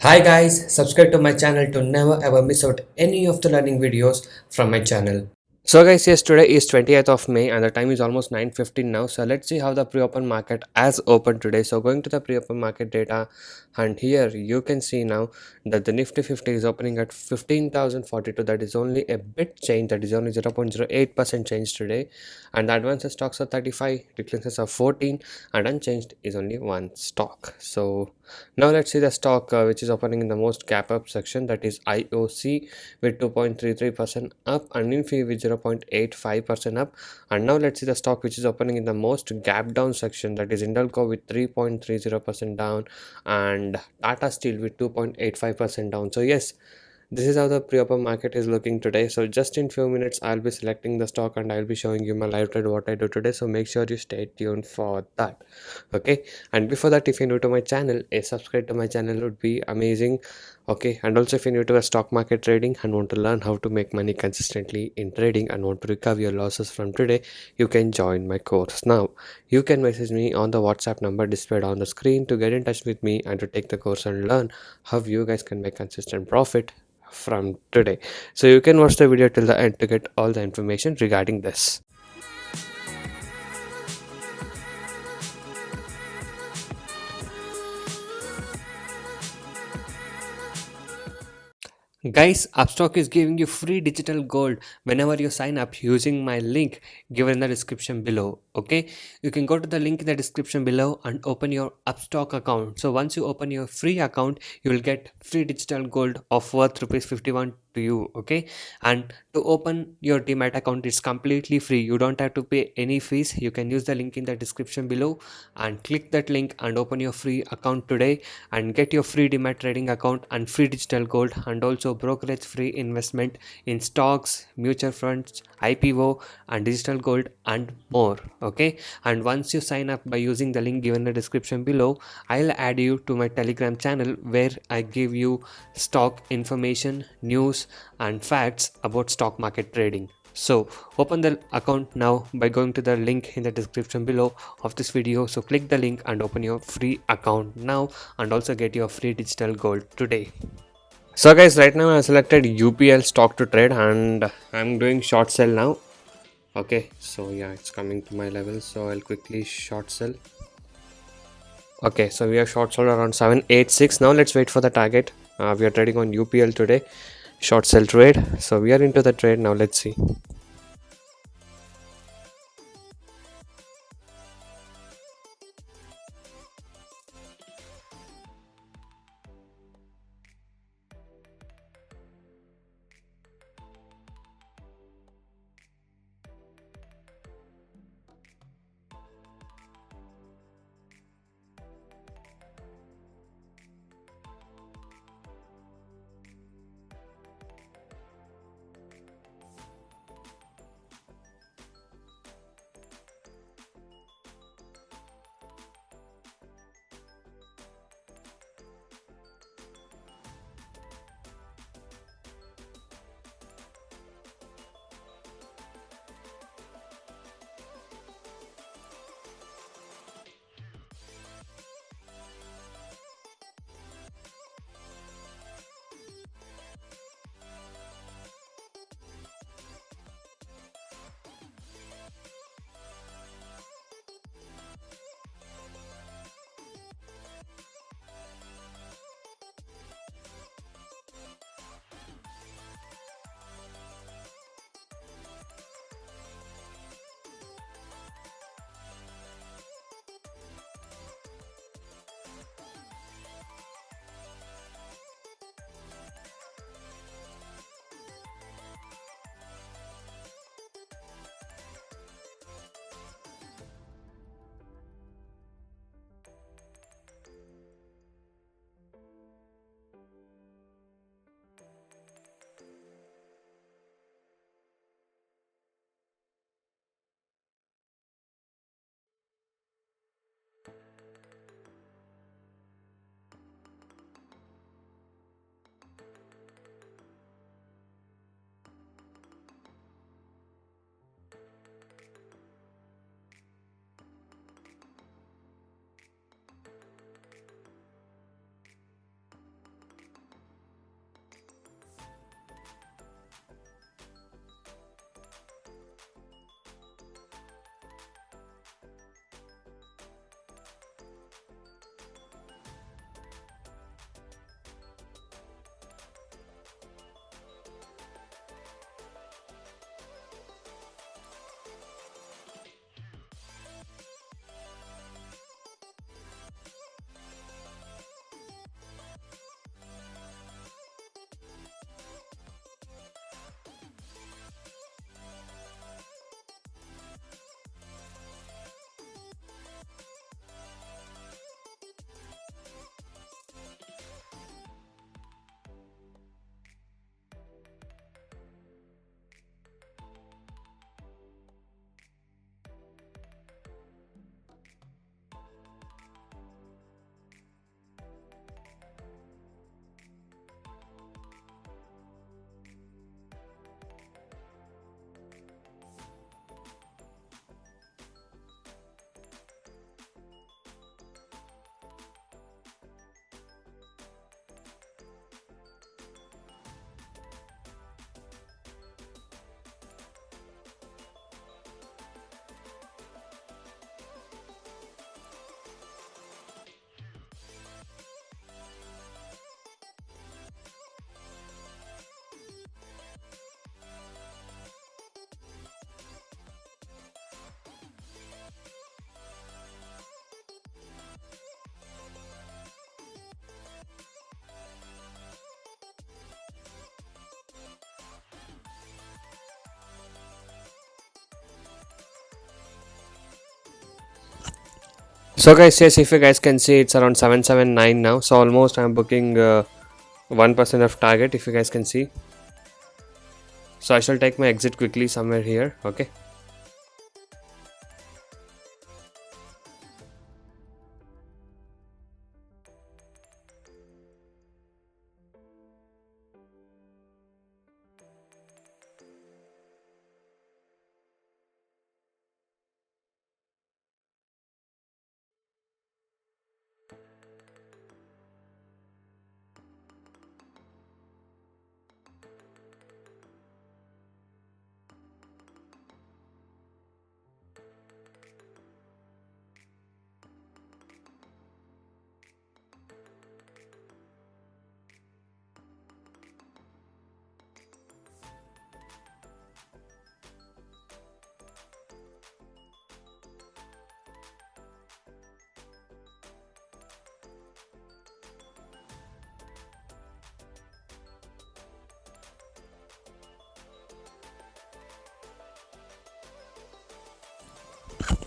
Hi guys, subscribe to my channel to never ever miss out any of the learning videos from my channel. So guys, yes, today is 20th of May and the time is almost 9:15 now. So let's see how the pre-open market has opened today. So going to the pre-open market data, and here you can see now that the Nifty 50 is opening at 15,042. That is only a bit change, that is only 0.08% change today. And the advanced stocks are 35, declines are 14, and unchanged is only one stock. So now let's see the stock which is opening in the most gap up section, that is IOC with 2.33% up and Infi with 0.85% up. And now let's see the stock which is opening in the most gap down section, that is Indelco with 3.30% down and Tata Steel with 2.85% down. So yes, this is how the pre-open market is looking today. So just in few minutes I'll be selecting the stock and I'll be showing you my live trade what I do today. So make sure you stay tuned for that. Okay, and before that, if you're new to my channel, a subscribe to my channel would be amazing. Okay, and also if you're new to the stock market trading and want to learn how to make money consistently in trading and want to recover your losses from today, you can join my course now. You can message me on the WhatsApp number displayed on the screen to get in touch with me and to take the course and learn how you guys can make consistent profit from today. So you can watch the video till the end to get all the information regarding this. Guys, Upstock is giving you free digital gold whenever you sign up using my link given in the description below. Okay, you can go to the link in the description below and open your Upstock account. So once you open your free account, you will get free digital gold of worth rupees 51 to you. Okay, and to open your Demat account, it's completely free. You don't have to pay any fees. You can use the link in the description below and click that link and open your free account today and get your free Demat trading account and free digital gold and also brokerage free investment in stocks, mutual funds, IPO and digital gold and more. Okay, and once you sign up by using the link given in the description below, I'll add you to my Telegram channel where I give you stock information, news and facts about stock market trading. So open the account now by going to the link in the description below of this video. So click the link and open your free account now and also get your free digital gold today. So guys, right now I selected UPL stock to trade and I'm doing short sell now. Okay, so yeah, it's coming to my level, so I'll quickly short sell. Okay, so we are short sold around 786. Now let's wait for the target. We are trading on UPL today, short sell trade. So we are into the trade now. Let's see. So guys, yes, if you guys can see, it's around 779 now, so almost I'm booking 1% of target, if you guys can see. So I shall take my exit quickly somewhere here. Okay.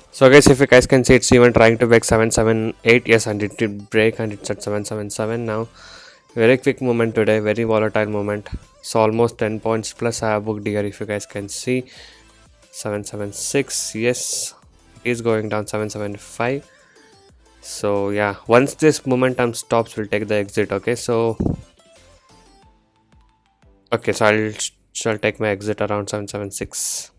So guys, if you guys can see, it's even trying to break 778. Yes, and it did break, and it's at 777 now. Very quick movement today, very volatile moment. So almost 10 points plus I have booked here, if you guys can see. 776. Yes, it is going down. 775. So yeah, once this momentum stops, we'll take the exit. Okay, so I shall take my exit around 776.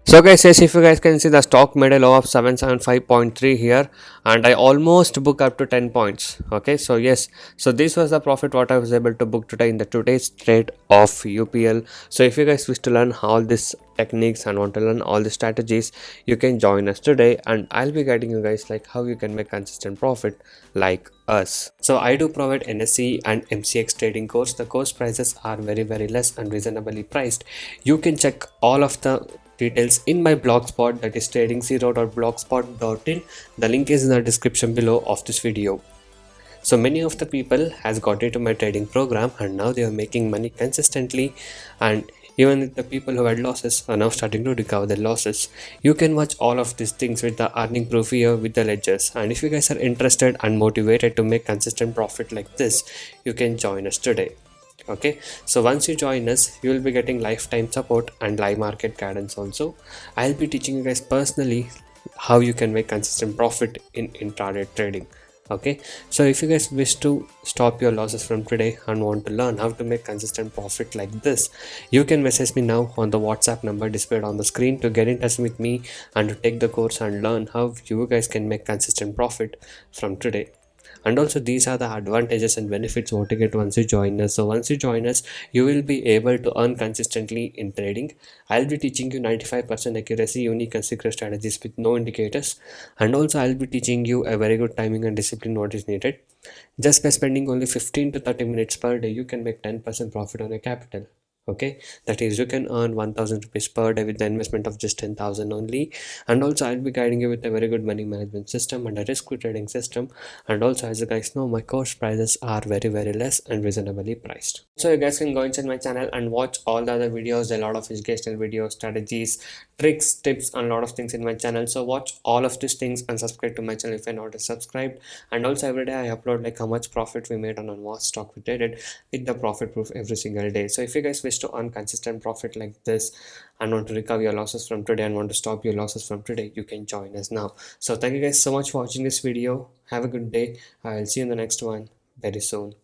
So guys, yes, if you guys can see, the stock made a low of 775.3 here, and I almost book up to 10 points. Okay, so yes, so this was the profit what I was able to book today in the today's trade of UPL. So if you guys wish to learn all these techniques and want to learn all the strategies, you can join us today, and I'll be guiding you guys like how you can make consistent profit like us. So I do provide NSE and MCX trading course. The course prices are very less and reasonably priced. You can check all of the details in my blogspot, that is trading0.blogspot.in. The link is in the description below of this video. So many of the people has got into my trading program, and now they are making money consistently, and even the people who had losses are now starting to recover their losses. You can watch all of these things with the earning proof here with the ledgers, and if you guys are interested and motivated to make consistent profit like this, you can join us today. Okay, so once you join us, you will be getting lifetime support and live market guidance also. I'll be teaching you guys personally how you can make consistent profit in intraday trading. Okay, so if you guys wish to stop your losses from today and want to learn how to make consistent profit like this, you can message me now on the WhatsApp number displayed on the screen to get in touch with me and to take the course and learn how you guys can make consistent profit from today. And also, these are the advantages and benefits what you get once you join us. So once you join us, you will be able to earn consistently in trading. I'll be teaching you 95% accuracy, unique and secret strategies with no indicators, and also I'll be teaching you a very good timing and discipline what is needed. Just by spending only 15 to 30 minutes per day, you can make 10% profit on your capital. Okay, that is, you can earn 1000 rupees per day with the investment of just 10,000 only. And also, I'll be guiding you with a very good money management system and a risk trading system. And also, as you guys know, my course prices are very less and reasonably priced. So you guys can go inside my channel and watch all the other videos, a lot of educational videos, strategies, tricks, tips, and a lot of things in my channel. So watch all of these things and subscribe to my channel if you're not subscribed. And also every day I upload like how much profit we made on what stock we traded with the profit proof every single day. So if you guys wish to earn consistent profit like this and want to recover your losses from today and want to stop your losses from today, you can join us now. So thank you guys so much for watching this video. Have a good day. I'll see you in the next one very soon.